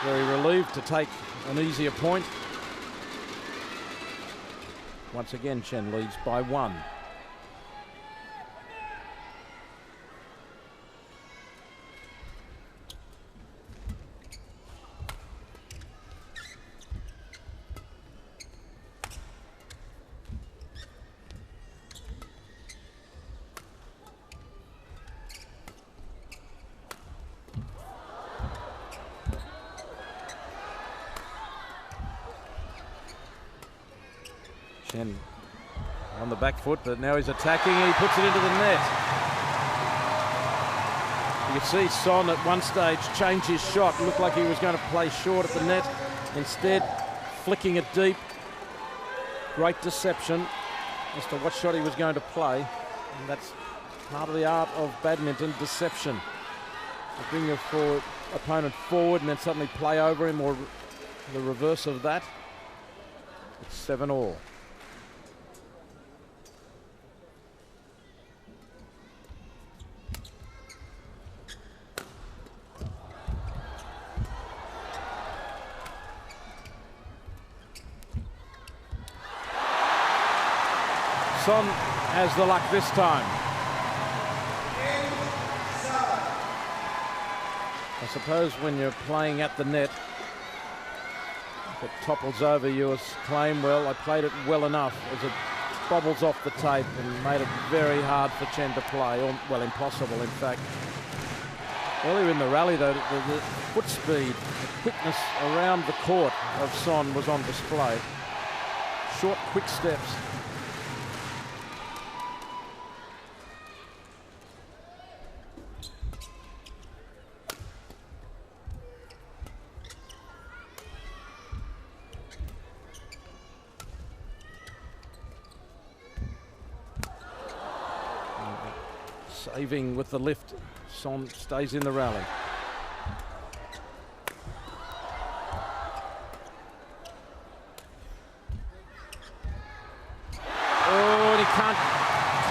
very relieved to take an easier point. Once again, Chen leads by 1. Chen on the back foot, but now he's attacking and he puts it into the net. You can see Son at one stage change his shot. Looked like he was going to play short at the net. Instead, flicking it deep. Great deception as to what shot he was going to play. And that's part of the art of badminton, deception. You bring your opponent forward and then suddenly play over him, or the reverse of that. It's 7-all. Son has the luck this time. I suppose when you're playing at the net, if it topples over, you claim, well, I played it well enough, as it bobbles off the tape and made it very hard for Chen to play, or, well, impossible, in fact. Earlier in the rally, though, the foot speed, the quickness around the court of Son was on display. Short, quick steps. Saving with the lift. Son stays in the rally. Oh, and he can't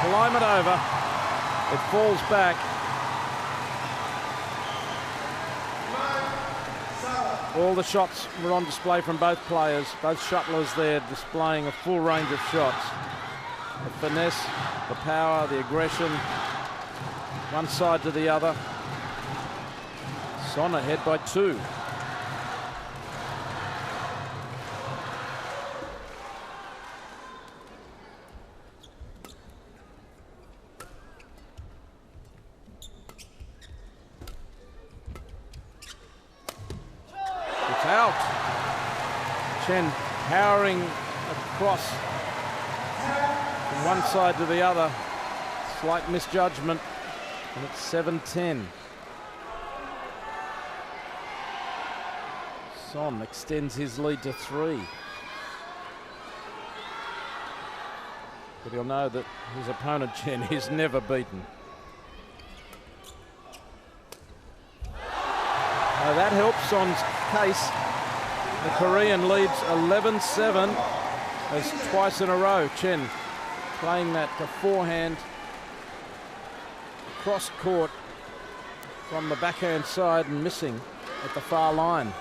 climb it over. It falls back. All the shots were on display from both players. Both shuttlers there displaying a full range of shots. The finesse, the power, the aggression, one side to the other. Son ahead by 2. It's out. Chen powering across from one side to the other. Slight misjudgment, and it's 7-10. Son extends his lead to 3. But he'll know that his opponent, Chen, is never beaten. Now that helps Son's case. The Korean leads 11-7 as twice in a row. Chen playing that forehand cross court from the backhand side and missing at the far line.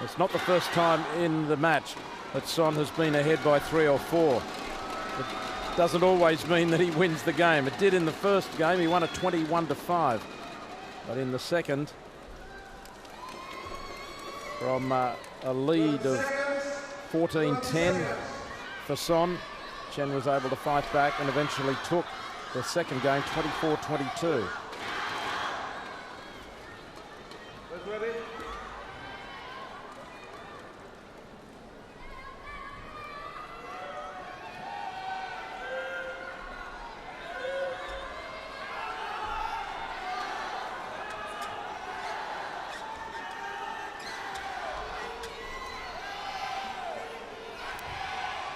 It's not the first time in the match that Son has been ahead by 3 or 4. It doesn't always mean that he wins the game. It did in the first game. He won it 21-5. But in the second, from a lead of 14-10 for Son, Chen was able to fight back and eventually took the second game 24-22.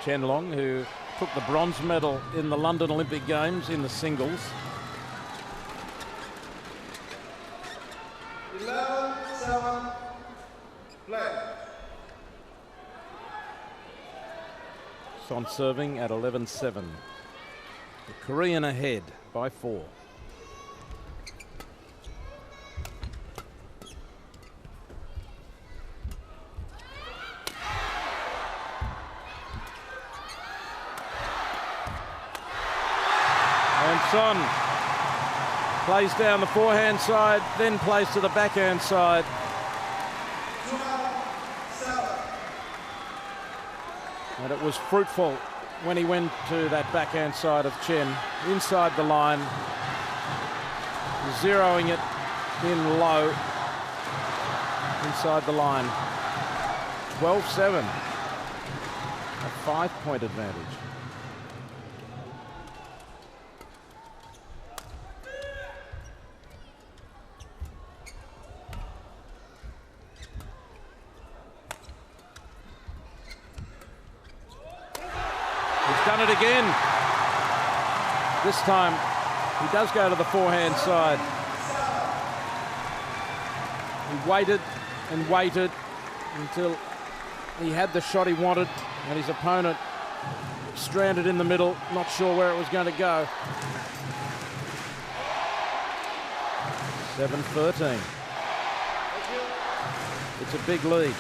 Shenlong, who took the bronze medal in the London Olympic Games in the singles. 11-7, play. Son serving at 11-7. The Korean ahead by 4. Son plays down the forehand side, then plays to the backhand side. And it was fruitful when he went to that backhand side of Chen, inside the line, zeroing it in low, inside the line. 12-7, a 5-point advantage. Done it again. This time he does go to the forehand side. He waited and waited until he had the shot he wanted, and his opponent stranded in the middle, not sure where it was going to go. 7-13. It's a big lead.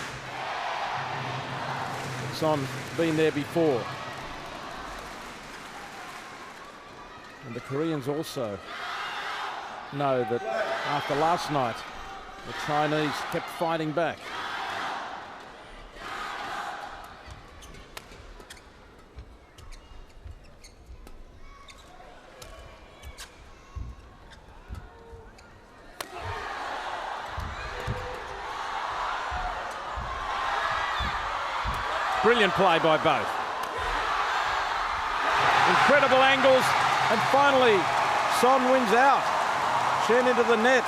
Son's been there before. And the Koreans also know that after last night, the Chinese kept fighting back. Brilliant play by both. Incredible angles. And finally, Son wins out. Chen into the net.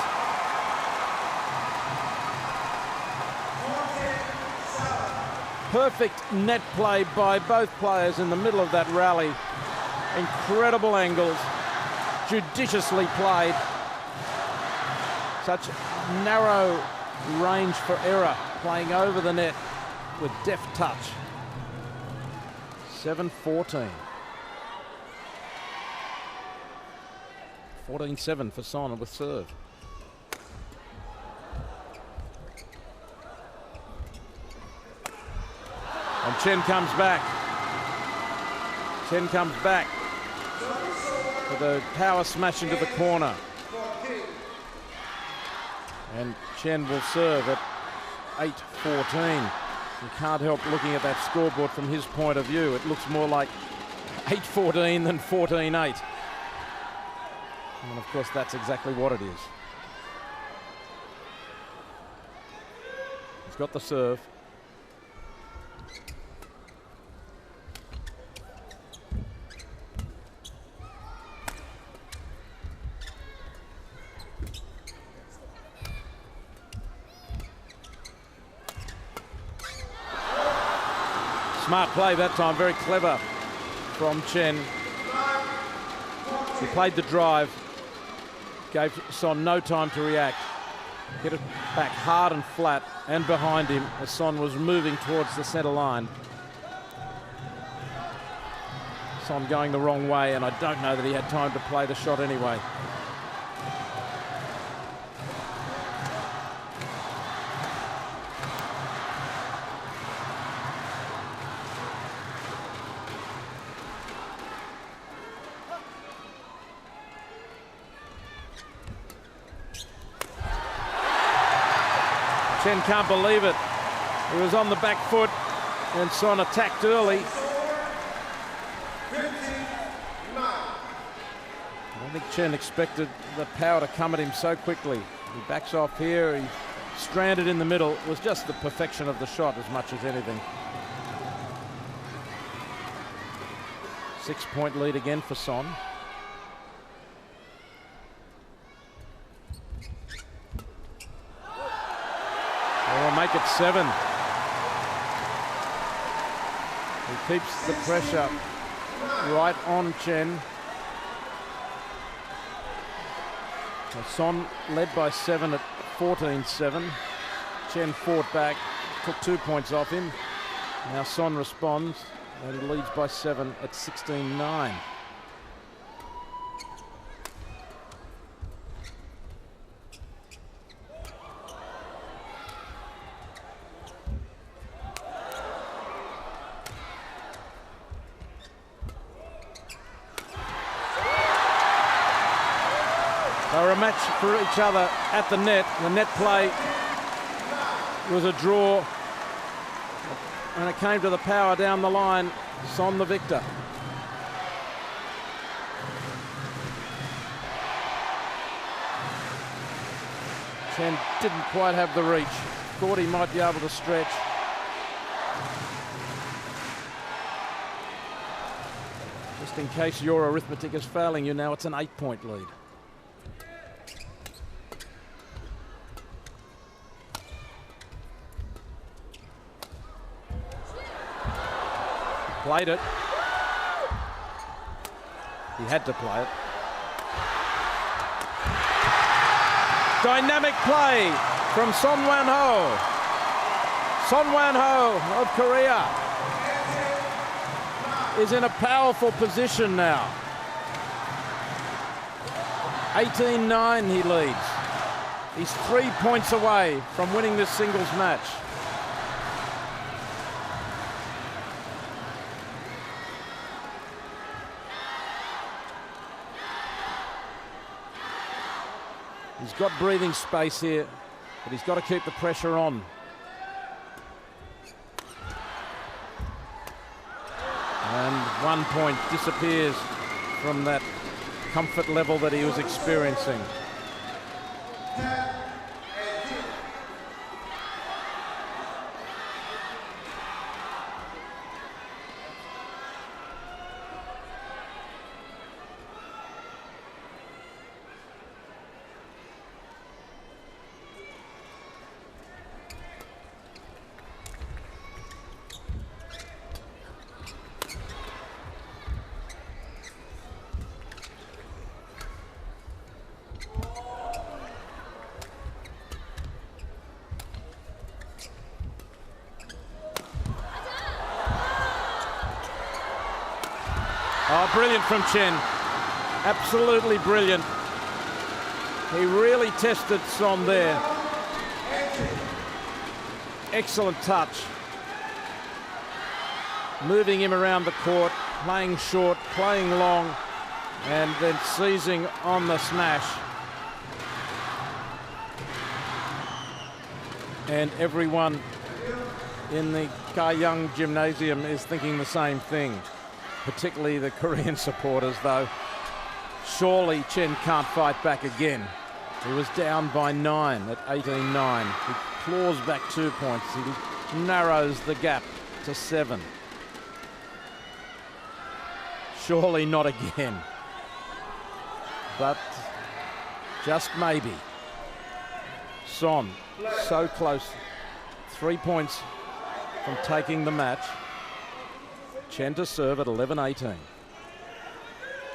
Perfect net play by both players in the middle of that rally. Incredible angles, judiciously played. Such narrow range for error, playing over the net with deft touch. 7-14. 14-7 for Son with serve. And Chen comes back. Chen comes back with a power smash into the corner. And Chen will serve at 8-14. You can't help looking at that scoreboard from his point of view. It looks more like 8-14 than 14-8. And of course, that's exactly what it is. He's got the serve. Smart play that time, very clever from Chen. He played the drive, gave Son no time to react. Hit it back hard and flat and behind him as Son was moving towards the centre line. Son going the wrong way, and I don't know that he had time to play the shot anyway. Chen can't believe it. He was on the back foot and Son attacked early. I don't think Chen expected the power to come at him so quickly. He backs off here, he's stranded in the middle. It was just the perfection of the shot as much as anything. 6-point lead again for Son. We'll make it 7. He keeps the pressure right on Chen. So Son led by 7 at 14-7. Chen fought back, took 2 points off him. Now Son responds, and he leads by 7 at 16-9. They were a match for each other at the net. The net play was a draw. When it came to the power down the line, Son the victor. Chen didn't quite have the reach. Thought he might be able to stretch. Just in case your arithmetic is failing you now, it's an 8-point lead. Played it. He had to play it. Dynamic play from Son Wan-ho. Son Wan-ho of Korea is in a powerful position now. 18-9 he leads. He's 3 points away from winning this singles match. He's got breathing space here, but he's got to keep the pressure on. And 1 point disappears from that comfort level that he was experiencing. Oh, brilliant from Chen. Absolutely brilliant. He really tested Son there. Excellent touch. Moving him around the court, playing short, playing long, and then seizing on the smash. And everyone in the KOR gymnasium is thinking the same thing, particularly the Korean supporters, though. Surely Chen can't fight back again. He was down by 9 at 18-9. He claws back 2 points. He narrows the gap to 7. Surely not again. But just maybe. Son, so close. 3 points from taking the match. Chen to serve at 11-18.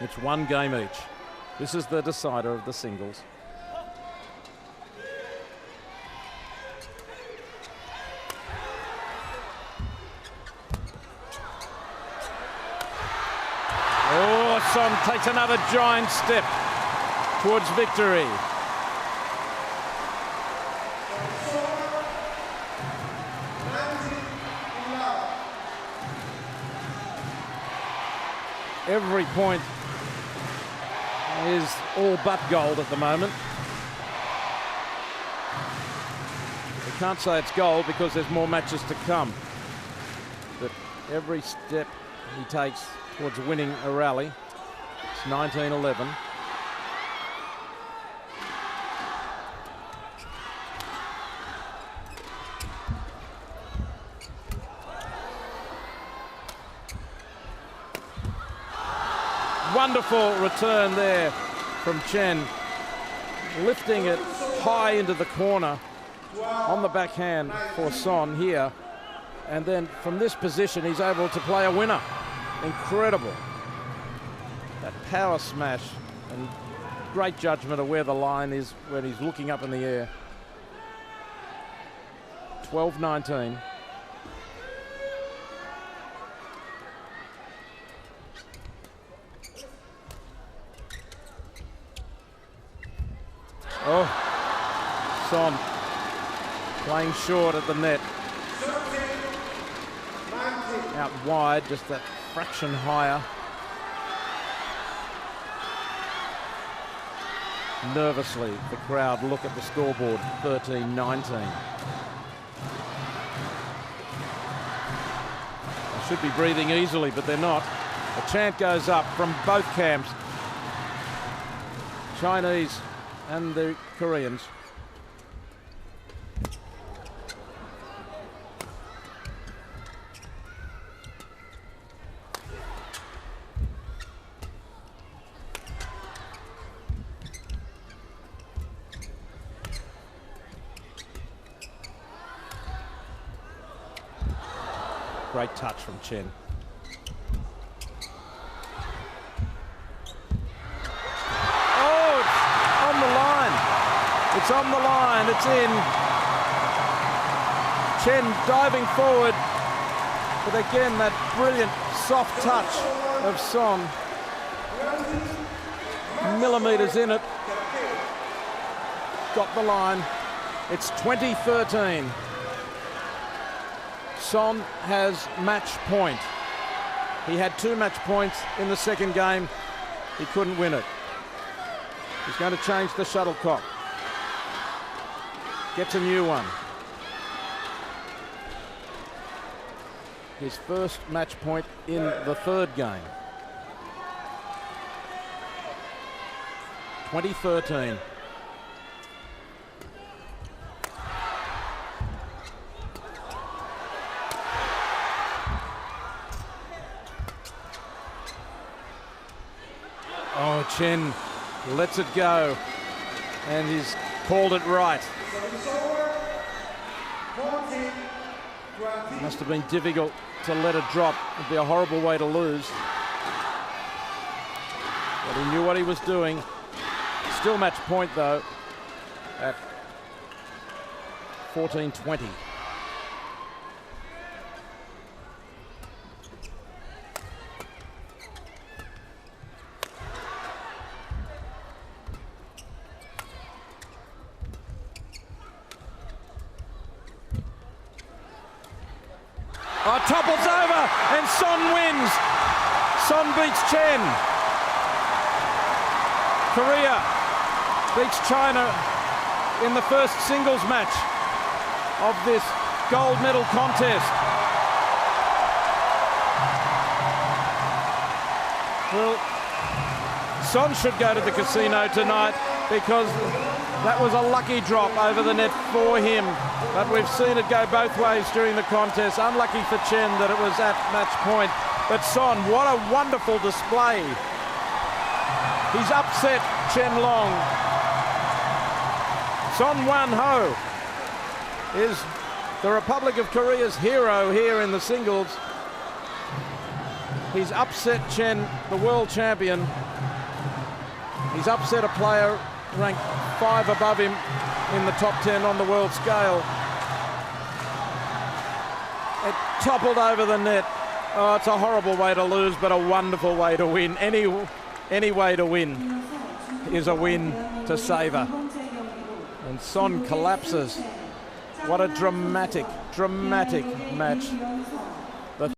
It's 1 game each. This is the decider of the singles. Oh, Son takes another giant step towards victory. Every point is all but gold at the moment. We can't say it's gold because there's more matches to come. But every step he takes towards winning a rally. It's 19-11. Wonderful return there from Chen, lifting it high into the corner on the backhand for Son here. And then from this position, he's able to play a winner. Incredible. That power smash and great judgment of where the line is when he's looking up in the air. 12-19. Oh, Son playing short at the net. Out wide, just that fraction higher. Nervously, the crowd look at the scoreboard, 13-19. They should be breathing easily, but they're not. A chant goes up from both camps. Chinese and the Koreans. Great touch from Chen. It's on the line, it's in. Chen diving forward, but again that brilliant soft touch of Son. Millimeters in it. Got the line. It's 20-13. Son has match point. He had 2 match points in the second game. He couldn't win it. He's going to change the shuttlecock. Gets a new one. His first match point in the third game. 20-13. Oh, Chen lets it go, and he's called it right. Must have been difficult to let it drop. It'd be a horrible way to lose. But he knew what he was doing. Still match point though at 14-20. Oh, topples over, and Son wins. Son beats Chen. Korea beats China in the first singles match of this gold medal contest. Well, Son should go to the casino tonight because that was a lucky drop over the net for him. But we've seen it go both ways during the contest. Unlucky for Chen that it was at match point. But Son, what a wonderful display. He's upset Shenlong. Son Wan-ho is the Republic of Korea's hero here in the singles. He's upset Chen, the world champion. He's upset a player ranked 5 above him in the top 10 on the world scale. It toppled over the net. Oh, it's a horrible way to lose, but a wonderful way to win. Any way to win is a win to savour. And Son collapses. What a dramatic match.